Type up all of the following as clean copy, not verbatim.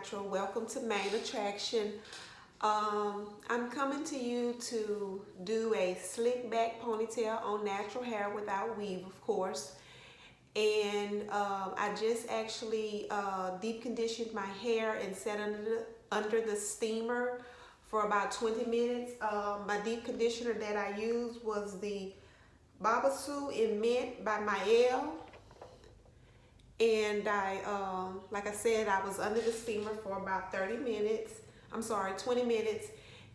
Natural. Welcome to Main Attraction. I'm coming to you to do a slick back ponytail on natural hair without weave, of course. And I just actually deep conditioned my hair and set under the steamer for about 20 minutes. My deep conditioner that I used was the Babassu in Mint by Mielle. And like I said, I was under the steamer for about 20 minutes.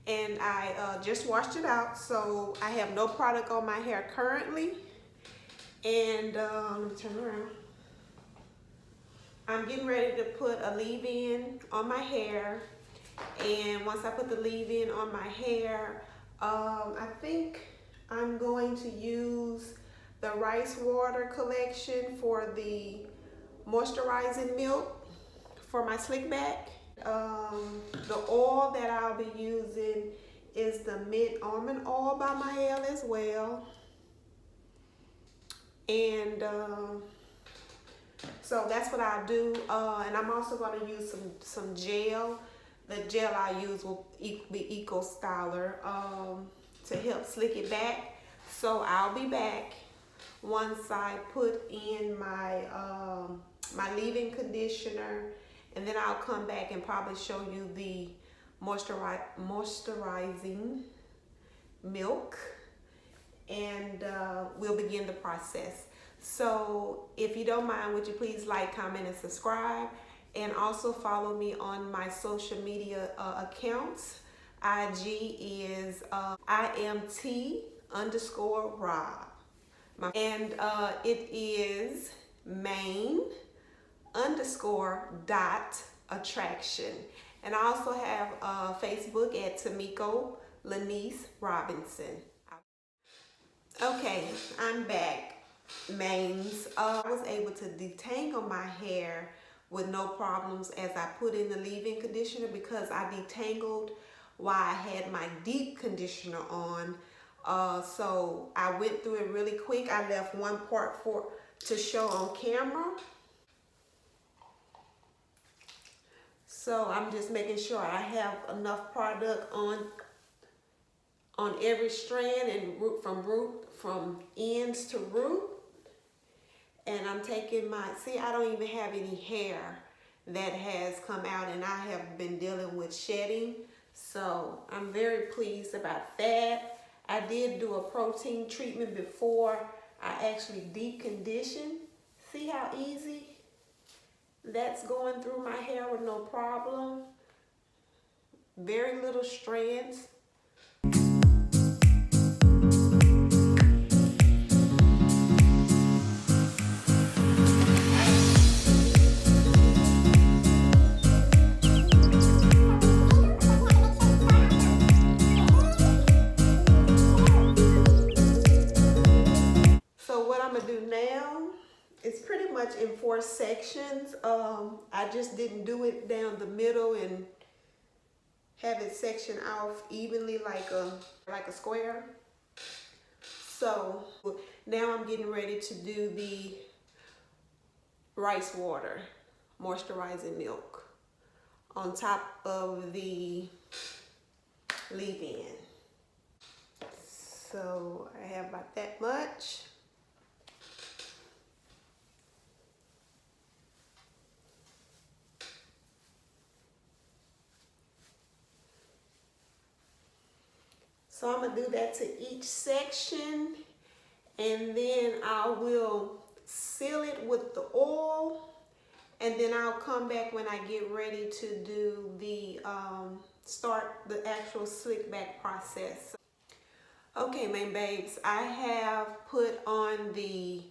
And I just washed it out. So I have no product on my hair currently. And let me turn around. I'm getting ready to put a leave-in on my hair. And once I put the leave-in on my hair, I think I'm going to use the rice water collection for the moisturizing milk for my slick back. The oil that I'll be using is the Mielle Almond Oil by Mielle as well. And so that's what I'll do. And I'm also going to use some gel. The gel I use will be Eco Styler to help slick it back. So I'll be back once I put in my my leave-in conditioner, and then I'll come back and probably show you the moisturizing milk, and we'll begin the process. So if you don't mind, would you please like, comment, and subscribe, and also follow me on my social media accounts. IG is IMT_Rob. And it is main_.attraction. And I also have Facebook at Tamiko Lanice Robinson. Okay, I'm back, mains. I was able to detangle my hair with no problems as I put in the leave-in conditioner, because I detangled while I had my deep conditioner on. So I went through it really quick. I left one part to show on camera. So I'm just making sure I have enough product on every strand and from ends to root. And I'm taking see, I don't even have any hair that has come out, and I have been dealing with shedding. So I'm very pleased about that. I did do a protein treatment before I actually deep conditioned. See how easy that's going through my hair with no problem. Very little strands. It's pretty much in 4 sections. I just didn't do it down the middle and have it sectioned off evenly like a square. So now I'm getting ready to do the rice water moisturizing milk on top of the leave-in. So I have about that much. So I'm gonna do that to each section, and then I will seal it with the oil, and then I'll come back when I get ready to do the start the actual slick back process. Okay, my babes, I have put on the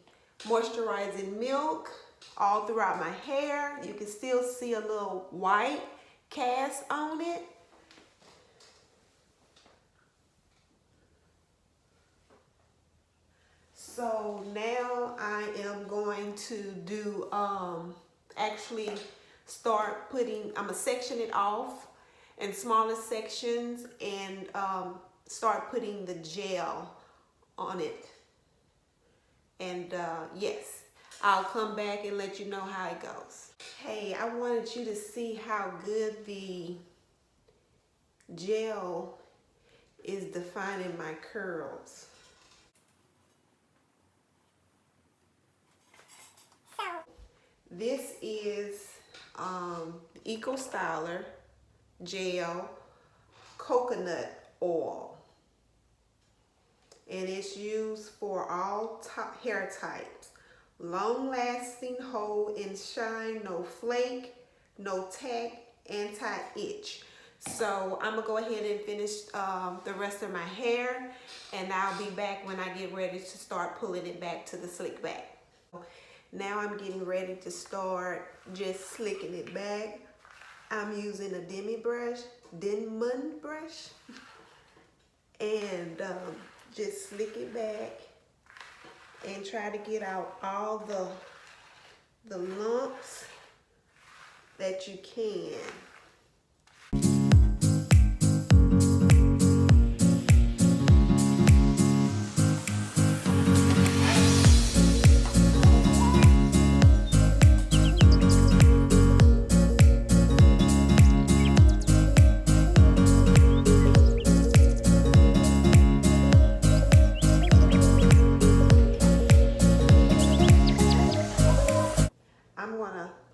moisturizing milk all throughout my hair. You can still see a little white cast on it. So now I am going to do, actually start putting, I'm gonna section it off in smaller sections and start putting the gel on it. And yes, I'll come back and let you know how it goes. Hey, I wanted you to see how good the gel is defining my curls. This is Eco Styler Gel Coconut Oil. And it's used for all hair types. Long lasting, hold and shine, no flake, no tack, anti-itch. So I'm gonna go ahead and finish the rest of my hair, and I'll be back when I get ready to start pulling it back to the slick back. Now I'm getting ready to start just slicking it back. I'm using a Denman brush, and just slick it back and try to get out all the lumps that you can.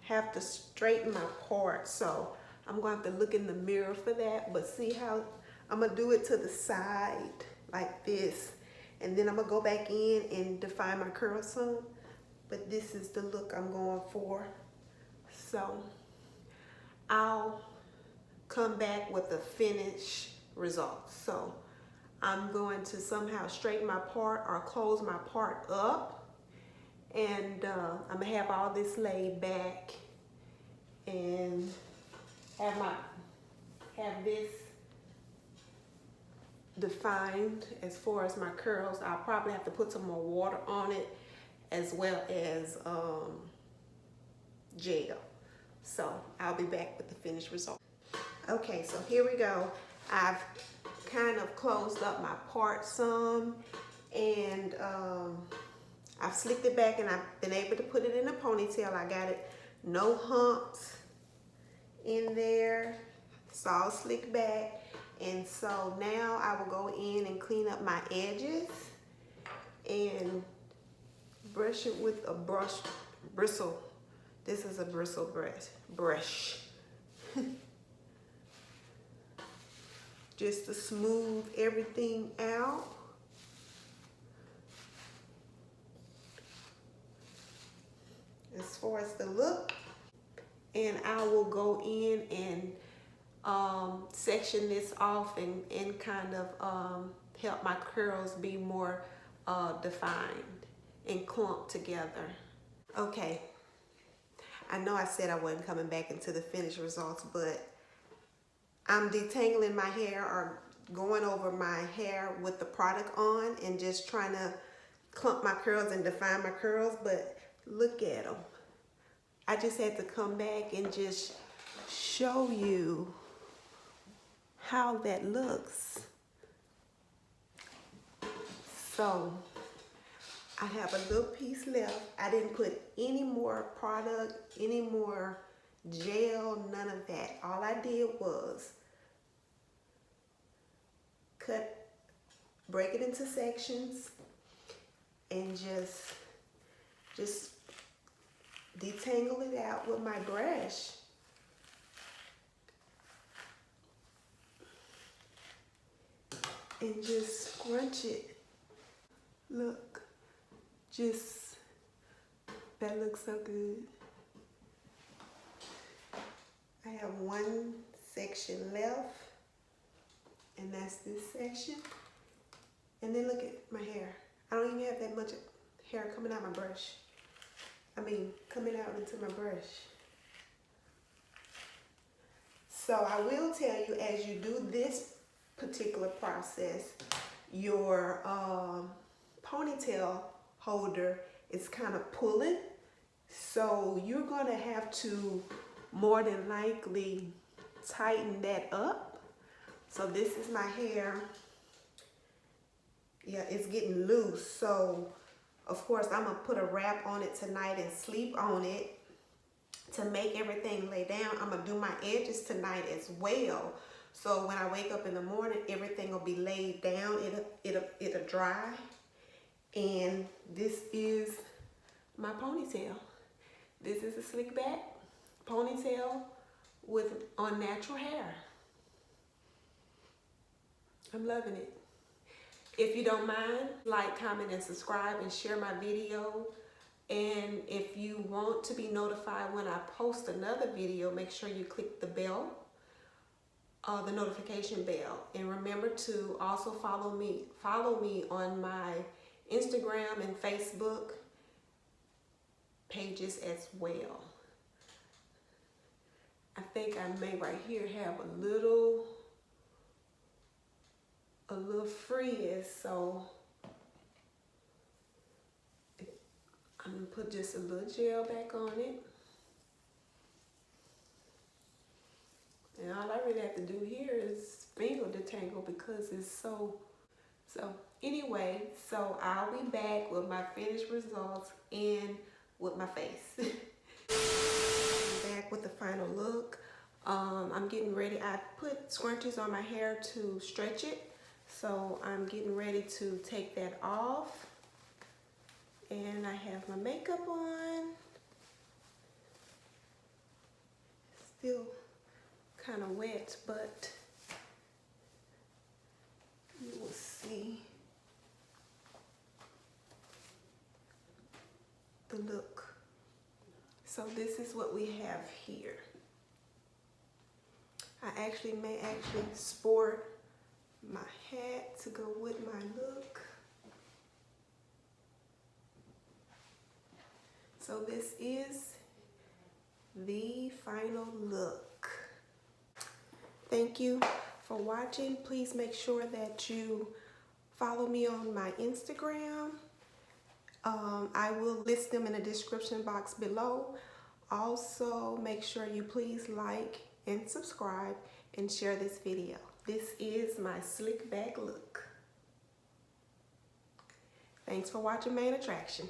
Have to straighten my part, so I'm gonna have to look in the mirror for that. But see how I'm gonna do it to the side like this, and then I'm gonna go back in and define my curls some. But this is the look I'm going for, so I'll come back with the finished result. So I'm going to somehow straighten my part or close my part up, and I'm gonna have all this laid back and have this defined as far as my curls. I'll probably have to put some more water on it as well as gel. So I'll be back with the finished result. Okay, so here we go. I've kind of closed up my part some, and I've slicked it back, and I've been able to put it in a ponytail. I got it, no humps in there. It's all slicked back. And so now I will go in and clean up my edges and brush it with a bristle. This is a bristle brush. Just to smooth everything out. As far as the look, and I will go in and section this off and kind of help my curls be more defined and clumped together. Okay, I know I said I wasn't coming back into the finished results, but I'm detangling my hair or going over my hair with the product on and just trying to clump my curls and define my curls. But look at them. I just had to come back and just show you how that looks. So I have a little piece left. I didn't put any more product, any more gel, none of that. All I did was break it into sections and just detangle it out with my brush. And just scrunch it. Look, that looks so good. I have one section left, and that's this section. And then look at my hair. I don't even have that much hair coming out my brush. Coming out into my brush. So I will tell you, as you do this particular process, your ponytail holder is kind of pulling. So you're going to have to more than likely tighten that up. So this is my hair. Yeah, it's getting loose. So Of course, I'm gonna put a wrap on it tonight and sleep on it to make everything lay down. I'm gonna do my edges tonight as well. So when I wake up in the morning, everything will be laid down. It'll dry. And this is my ponytail. This is a slick back ponytail with unnatural hair. I'm loving it. If you don't mind, like, comment, and subscribe, and share my video. And if you want to be notified when I post another video, make sure you click the bell, the notification bell. And remember to also follow me on my Instagram and Facebook pages as well. I think I may right here have a little frizz, so I'm gonna put just a little gel back on it. And all I really have to do here is finger detangle because it's so anyway, so I'll be back with my finished results and with my face. I'm back with the final look. I'm getting ready. I put scrunchies on my hair to stretch it. So I'm getting ready to take that off. And I have my makeup on. Still kind of wet, but you will see the look. So this is what we have here. I may actually sport my hat to go with my look. So this is the final look. Thank you for watching. Please make sure that you follow me on my Instagram. I will list them in the description box below. Also, make sure you please like and subscribe and share this video. This is my slick back look. Thanks for watching Main Attraction.